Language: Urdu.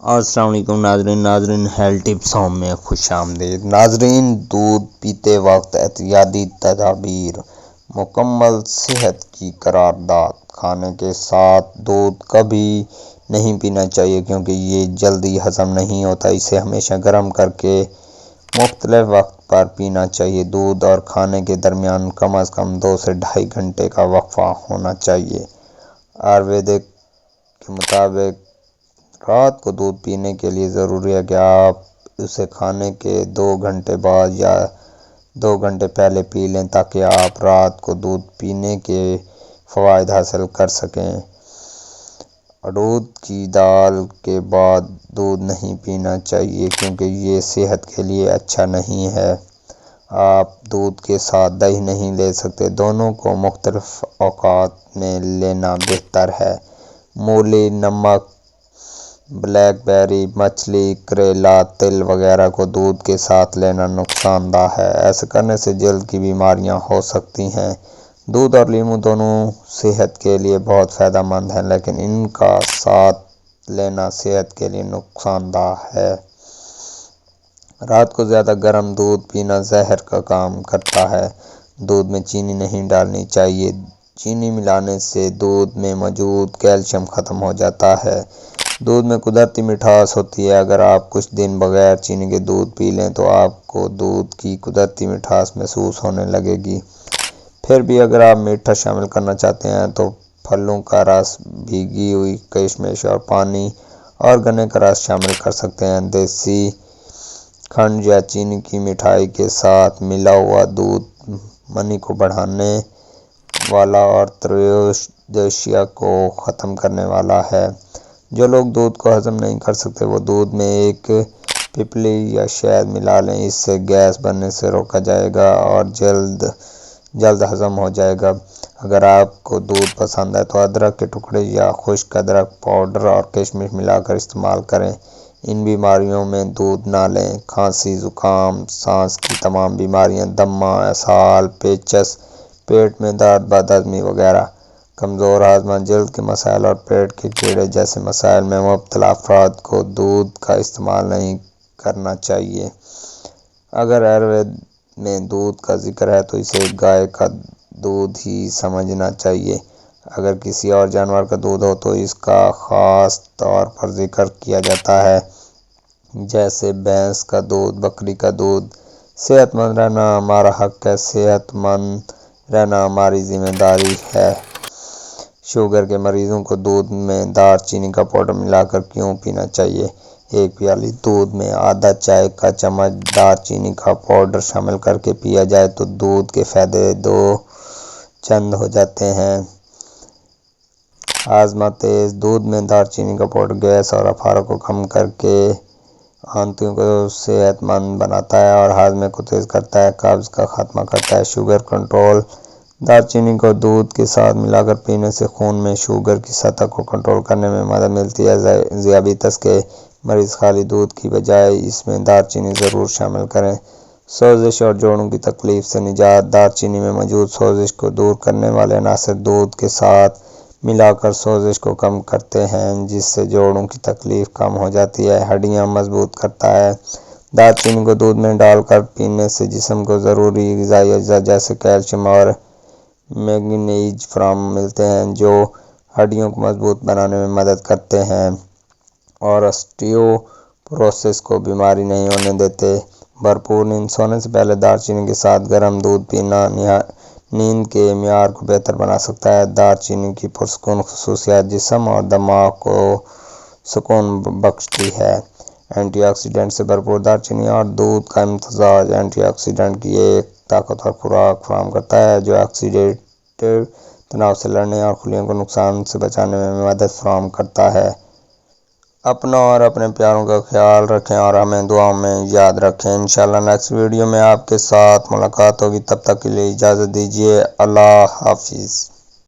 السلام علیکم ناظرین ہیلتھ ٹپس ہوم میں خوش آمدید ناظرین۔ دودھ پیتے وقت احتیاطی تدابیر، مکمل صحت کی قرارداد۔ کھانے کے ساتھ دودھ کبھی نہیں پینا چاہیے کیونکہ یہ جلدی ہضم نہیں ہوتا۔ اسے ہمیشہ گرم کر کے مختلف وقت پر پینا چاہیے۔ دودھ اور کھانے کے درمیان کم از کم 2 سے 2.5 گھنٹے کا وقفہ ہونا چاہیے۔ آیوروید کے مطابق رات کو دودھ پینے کے لیے ضروری ہے کہ آپ اسے کھانے کے 2 گھنٹے بعد یا 2 گھنٹے پہلے پی لیں تاکہ آپ رات کو دودھ پینے کے فوائد حاصل کر سکیں۔ اڑود کی دال کے بعد دودھ نہیں پینا چاہیے کیونکہ یہ صحت کے لیے اچھا نہیں ہے۔ آپ دودھ کے ساتھ دہی نہیں لے سکتے۔ دونوں کو مختلف اوقات میں لینا بہتر ہے۔ مولی، نمک، بلیک بیری، مچھلی، کریلا، تل وغیرہ کو دودھ کے ساتھ لینا نقصان دہ ہے۔ ایسا کرنے سے جلد کی بیماریاں ہو سکتی ہیں۔ دودھ اور لیموں دونوں صحت کے لیے بہت فائدہ مند ہیں لیکن ان کا ساتھ لینا صحت کے لیے نقصان دہ ہے۔ رات کو زیادہ گرم دودھ پینا زہر کا کام کرتا ہے۔ دودھ میں چینی نہیں ڈالنی چاہیے۔ چینی ملانے سے دودھ میں موجود کیلشیم ختم ہو جاتا ہے۔ دودھ میں قدرتی مٹھاس ہوتی ہے۔ اگر آپ کچھ دن بغیر چینی کے دودھ پی لیں تو آپ کو دودھ کی قدرتی مٹھاس محسوس ہونے لگے گی۔ پھر بھی اگر آپ میٹھا شامل کرنا چاہتے ہیں تو پھلوں کا رس، بھیگی ہوئی کشمش اور پانی اور گنے کا رس شامل کر سکتے ہیں۔ دیسی کھنڈ یا چینی کی مٹھائی کے ساتھ ملا ہوا دودھ منی کو بڑھانے والا اور ترویشیا کو ختم کرنے والا ہے۔ جو لوگ دودھ کو ہضم نہیں کر سکتے وہ دودھ میں ایک پپلی یا شہد ملا لیں۔ اس سے گیس بننے سے روکا جائے گا اور جلد ہضم ہو جائے گا۔ اگر آپ کو دودھ پسند ہے تو ادرک کے ٹکڑے یا خشک ادرک پاؤڈر اور کشمش ملا کر استعمال کریں۔ ان بیماریوں میں دودھ نہ لیں۔ کھانسی، زکام، سانس کی تمام بیماریاں، دمہ، اسہال، پیچس، پیٹ میں درد، بد ہضمی وغیرہ، کمزور ہاضمہ، جلد کے مسائل اور پیٹ کے کیڑے جیسے مسائل میں مبتلا افراد کو دودھ کا استعمال نہیں کرنا چاہیے۔ اگر آیوروید میں دودھ کا ذکر ہے تو اسے گائے کا دودھ ہی سمجھنا چاہیے۔ اگر کسی اور جانور کا دودھ ہو تو اس کا خاص طور پر ذکر کیا جاتا ہے جیسے بھینس کا دودھ، بکری کا دودھ۔ صحت مند رہنا ہمارا حق ہے۔ صحت مند رہنا ہماری ذمہ داری ہے۔ شوگر کے مریضوں کو دودھ میں دار چینی کا پاؤڈر ملا کر کیوں پینا چاہیے؟ ایک پیالی دودھ میں آدھا چائے کا چمچ دار چینی کا پاؤڈر شامل کر کے پیا جائے تو دودھ کے فائدے 2 چند ہو جاتے ہیں۔ ہاضمہ تیز: دودھ میں دار چینی کا پاؤڈر گیس اور افارہ کو کم کر کے آنتوں کو صحت مند بناتا ہے اور ہاضمے کو تیز کرتا ہے، قبض کا خاتمہ کرتا ہے۔ شوگر کنٹرول: دار چینی کو دودھ کے ساتھ ملا کر پینے سے خون میں شوگر کی سطح کو کنٹرول کرنے میں مدد ملتی ہے۔ ذیابیطس کے مریض خالی دودھ کی بجائے اس میں دار چینی ضرور شامل کریں۔ سوزش اور جوڑوں کی تکلیف سے نجات: دار چینی میں موجود سوزش کو دور کرنے والے عناصر دودھ کے ساتھ ملا کر سوزش کو کم کرتے ہیں جس سے جوڑوں کی تکلیف کم ہو جاتی ہے۔ ہڈیاں مضبوط کرتا ہے: دار چینی کو دودھ میں ڈال کر پینے سے جسم کو ضروری غذائی اجزاء جیسے کیلشیم اور مینگنیز فراہم ملتے ہیں جو ہڈیوں کو مضبوط بنانے میں مدد کرتے ہیں اور آسٹیوپوروسس کو بیماری نہیں ہونے دیتے۔ بھرپور نیند: سونے سے پہلے دار چینی کے ساتھ گرم دودھ پینا نیند کے معیار کو بہتر بنا سکتا ہے۔ دار چینی کی پرسکون خصوصیات جسم اور دماغ کو سکون بخشتی ہے۔ اینٹی آکسیڈنٹ سے بھرپور: دار چینی اور دودھ کا امتزاج اینٹی آکسیڈنٹ کی ایک طاقتور خوراک فراہم کرتا ہے جو آکسیڈیٹیو تناؤ سے لڑنے اور خلیوں کو نقصان سے بچانے میں مدد فراہم کرتا ہے۔ اپنا اور اپنے پیاروں کا خیال رکھیں اور ہمیں دعاؤں میں یاد رکھیں۔ انشاءاللہ نیکسٹ ویڈیو میں آپ کے ساتھ ملاقات ہوگی۔ تب تک کے لیے اجازت دیجیے۔ اللہ حافظ۔